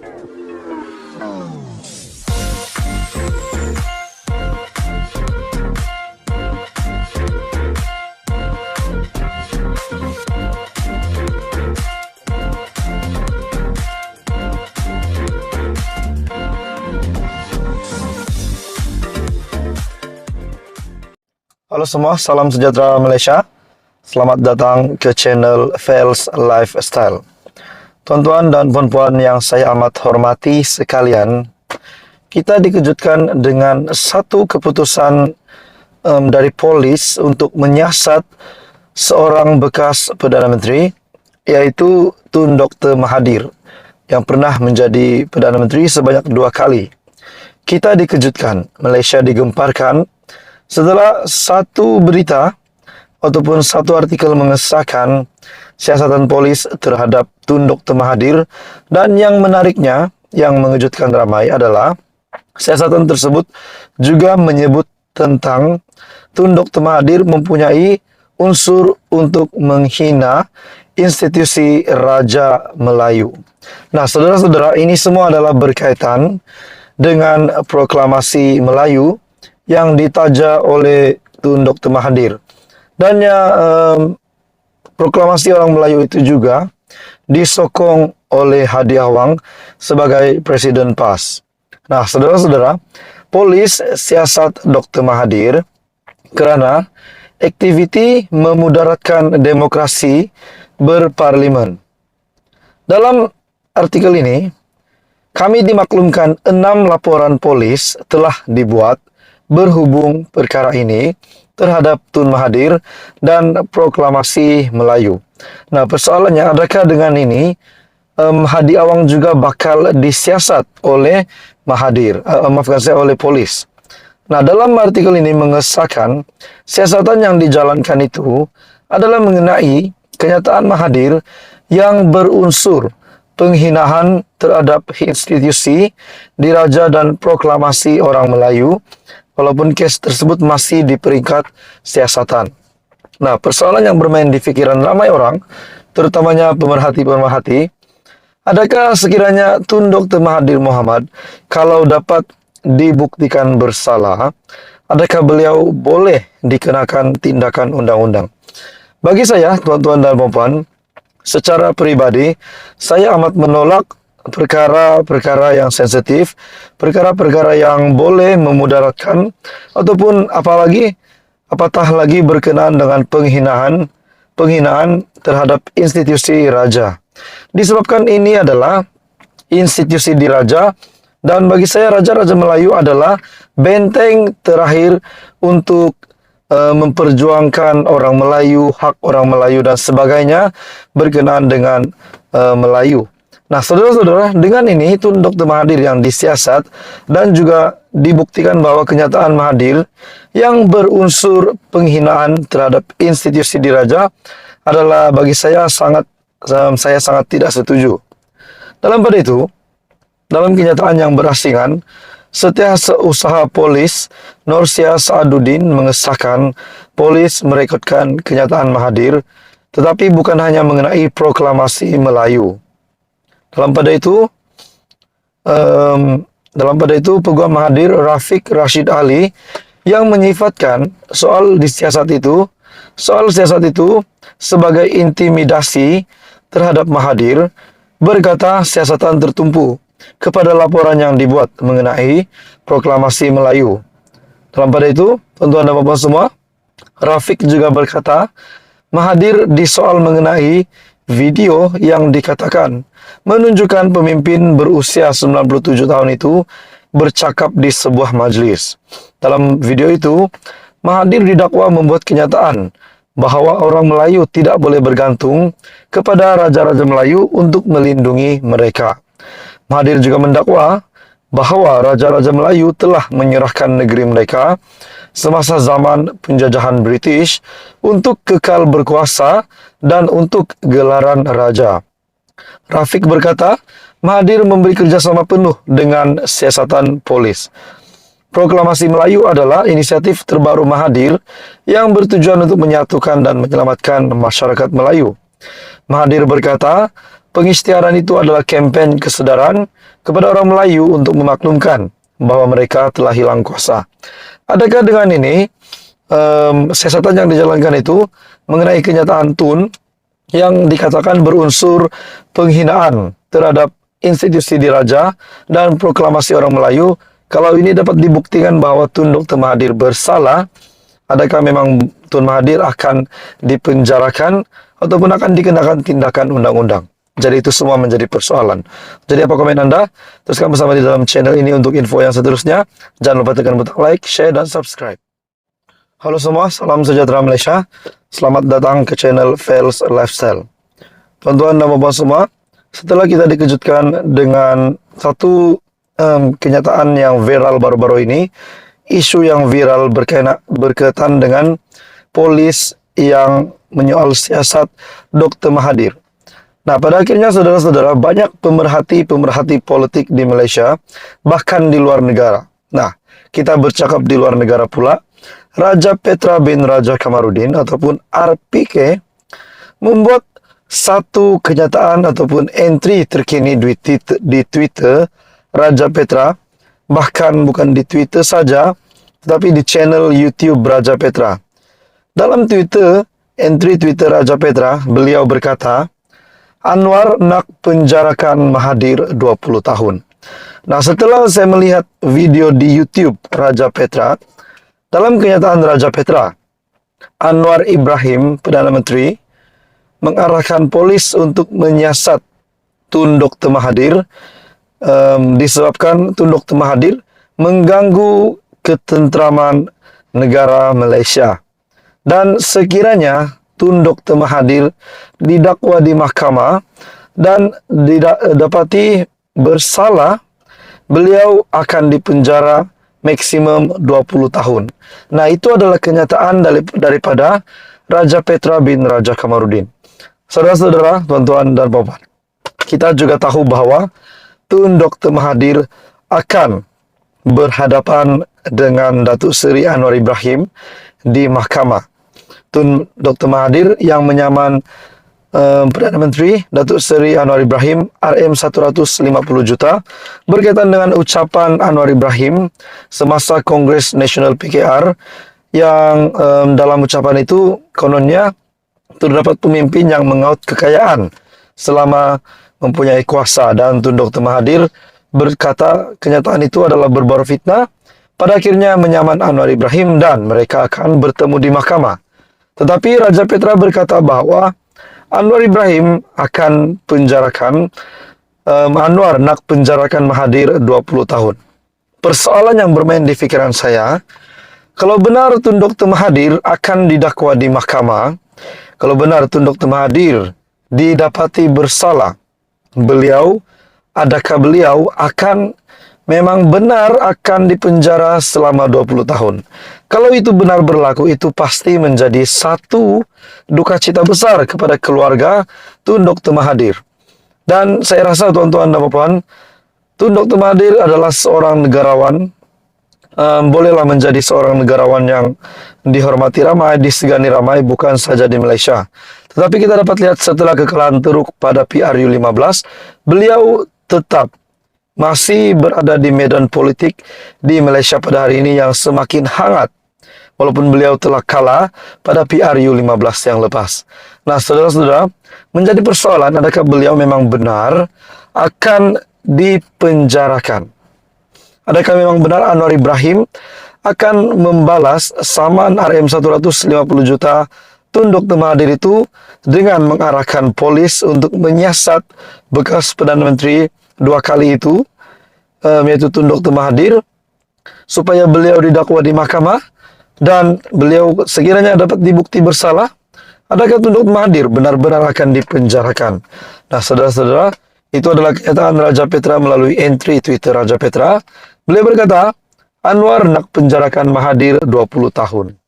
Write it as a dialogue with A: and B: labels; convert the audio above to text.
A: Halo semua, salam sejahtera Malaysia. Selamat datang ke channel Fels Lifestyle. Tuan-tuan dan puan-puan yang saya amat hormati sekalian, kita dikejutkan dengan satu keputusan dari polis untuk menyiasat seorang bekas Perdana Menteri, yaitu Tun Dr. Mahathir, yang pernah menjadi Perdana Menteri sebanyak 2 kali. Kita dikejutkan, Malaysia digemparkan setelah satu berita ataupun satu artikel mengesahkan siasatan polis terhadap Tun Dr. Mahathir, dan yang menariknya, yang mengejutkan ramai adalah siasatan tersebut juga menyebut tentang Tun Dr. Mahathir mempunyai unsur untuk menghina institusi Raja Melayu. Nah, saudara-saudara, ini semua adalah berkaitan dengan proklamasi Melayu yang ditaja oleh Tun Dr. Mahathir. Dan proklamasi orang Melayu itu juga disokong oleh Hadi Awang sebagai Presiden PAS. Nah, saudara-saudara, polis siasat Dr. Mahathir kerana aktiviti memudaratkan demokrasi berparlimen. Dalam artikel ini, kami dimaklumkan 6 laporan polis telah dibuat berhubung perkara ini terhadap Tun Mahathir dan proklamasi Melayu. Nah, persoalannya, adakah dengan ini Hadi Awang juga bakal disiasat oleh Mahathir, oleh polis? Nah, dalam artikel ini mengesahkan siasatan yang dijalankan itu adalah mengenai kenyataan Mahathir yang berunsur penghinaan terhadap institusi diraja dan proklamasi orang Melayu, walaupun kes tersebut masih di peringkat siasatan. Nah, persoalan yang bermain di pikiran ramai orang, terutamanya pemerhati-pemerhati, adakah sekiranya Tun Dr. Mahathir Mohamad, kalau dapat dibuktikan bersalah, adakah beliau boleh dikenakan tindakan undang-undang? Bagi saya, tuan-tuan dan puan-puan, secara pribadi, saya amat menolak perkara-perkara yang sensitif, perkara-perkara yang boleh memudaratkan, ataupun apatah lagi berkenaan dengan penghinaan terhadap institusi raja. Disebabkan ini adalah institusi diraja, dan bagi saya Raja-Raja Melayu adalah benteng terakhir untuk memperjuangkan orang Melayu, hak orang Melayu dan sebagainya berkenaan dengan Melayu. Nah, saudara-saudara, dengan ini Tun Dr. Mahathir yang disiasat dan juga dibuktikan bahwa kenyataan Mahathir yang berunsur penghinaan terhadap institusi diraja adalah bagi saya sangat tidak setuju. Dalam pada itu, dalam kenyataan yang berasingan, Setiausaha Polis Norsia Saaduddin mengesahkan polis merekodkan kenyataan Mahathir, tetapi bukan hanya mengenai proklamasi Melayu. Dalam pada itu, Peguam Mahathir Rafiq Rashid Ali yang menyifatkan soal siasat itu sebagai intimidasi terhadap Mahathir, berkata siasatan tertumpu kepada laporan yang dibuat mengenai proklamasi Melayu. Dalam pada itu, tuan-tuan dan puan-puan semua, Rafiq juga berkata, Mahathir disoal mengenai video yang dikatakan menunjukkan pemimpin berusia 97 tahun itu bercakap di sebuah majlis. Dalam video itu, Mahathir didakwa membuat kenyataan bahwa orang Melayu tidak boleh bergantung kepada Raja-Raja Melayu untuk melindungi mereka. Mahathir juga mendakwa bahwa Raja-Raja Melayu telah menyerahkan negeri mereka semasa zaman penjajahan British untuk kekal berkuasa dan untuk gelaran raja. Rafiq berkata, Mahathir memberi kerjasama penuh dengan siasatan polis. Proklamasi Melayu adalah inisiatif terbaru Mahathir yang bertujuan untuk menyatukan dan menyelamatkan masyarakat Melayu. Mahathir berkata pengisytiharan itu adalah kampanye kesedaran kepada orang Melayu untuk memaklumkan bahwa mereka telah hilang kuasa. Adakah dengan ini siasatan yang dijalankan itu mengenai kenyataan Tun yang dikatakan berunsur penghinaan terhadap institusi diraja dan proklamasi orang Melayu? Kalau ini dapat dibuktikan bahwa Tun Dr. Mahathir bersalah, adakah memang Tun Mahathir akan dipenjarakan ataupun akan dikenakan tindakan undang-undang? Jadi itu semua menjadi persoalan. Jadi apa komen Anda? Teruskan bersama di dalam channel ini untuk info yang seterusnya. Jangan lupa tekan butang like, share, dan subscribe. Halo semua, salam sejahtera Malaysia. Selamat datang ke channel Fails Lifestyle. Tuan-tuan dan puan semua, setelah kita dikejutkan dengan satu kenyataan yang viral baru-baru ini, isu yang viral berkaitan dengan polis yang menyoal siasat Dr. Mahathir. Nah, pada akhirnya saudara-saudara, banyak pemerhati politik di Malaysia, bahkan di luar negara. Nah, kita bercakap di luar negara pula, Raja Petra bin Raja Kamarudin ataupun RPK membuat satu kenyataan ataupun entry terkini di Twitter Raja Petra, bahkan bukan di Twitter saja, tetapi di channel YouTube Raja Petra. Dalam entry Twitter Raja Petra, beliau berkata, Anwar nak penjarakan Mahathir 20 tahun. Nah, setelah saya melihat video di YouTube Raja Petra, dalam kenyataan Raja Petra, Anwar Ibrahim, Perdana Menteri, mengarahkan polis untuk menyiasat Tun Dr. Mahathir, disebabkan Tun Dr. Mahathir mengganggu ketentraman negara Malaysia. Dan sekiranya Tun Dr. Mahathir didakwa di mahkamah dan didapati bersalah, beliau akan dipenjara maksimum 20 tahun. Nah, itu adalah kenyataan daripada Raja Petra bin Raja Kamarudin. Saudara-saudara, tuan-tuan dan puan-puan, kita juga tahu bahwa Tun Dr. Mahathir akan berhadapan dengan Datuk Seri Anwar Ibrahim di mahkamah. Tun Dr. Mahathir yang menyaman Perdana Menteri Datuk Seri Anwar Ibrahim RM 150 juta berkaitan dengan ucapan Anwar Ibrahim semasa Kongres Nasional PKR yang dalam ucapan itu kononnya terdapat pemimpin yang mengaut kekayaan selama mempunyai kuasa, dan Tun Dr. Mahathir berkata kenyataan itu adalah berbau fitnah. Pada akhirnya menyaman Anwar Ibrahim dan mereka akan bertemu di mahkamah. Tetapi Raja Petra berkata bahwa Anwar Ibrahim akan Anwar nak penjarakan Mahathir 20 tahun. Persoalan yang bermain di fikiran saya, kalau benar Tun Dr. Mahathir akan didakwa di mahkamah, kalau benar Tun Dr. Mahathir didapati bersalah, adakah beliau akan memang benar akan dipenjara selama 20 tahun? Kalau itu benar berlaku, itu pasti menjadi satu duka cita besar kepada keluarga Tun Dr. Mahathir. Dan saya rasa tuan-tuan dan puan, Tun Dr. Mahathir adalah seorang negarawan, bolehlah menjadi seorang negarawan yang dihormati ramai, disegani ramai, bukan saja di Malaysia. Tetapi kita dapat lihat setelah kekalahan teruk pada PRU15, beliau tetap masih berada di medan politik di Malaysia pada hari ini yang semakin hangat, walaupun beliau telah kalah pada PRU15 yang lepas. Nah, saudara-saudara, menjadi persoalan adakah beliau memang benar akan dipenjarakan? Adakah memang benar Anwar Ibrahim akan membalas saman RM 150 juta Tun Dr. Mahathir itu dengan mengarahkan polis untuk menyiasat bekas Perdana Menteri dua kali itu, yaitu Tun Dr. Mahathir, supaya beliau didakwa di mahkamah dan beliau sekiranya dapat dibukti bersalah, adakah Tun Dr. Mahathir benar-benar akan dipenjarakan? Nah, saudara-saudara, itu adalah kenyataan Raja Petra melalui entry Twitter Raja Petra. Beliau berkata, Anwar nak penjarakan Mahathir 20 tahun.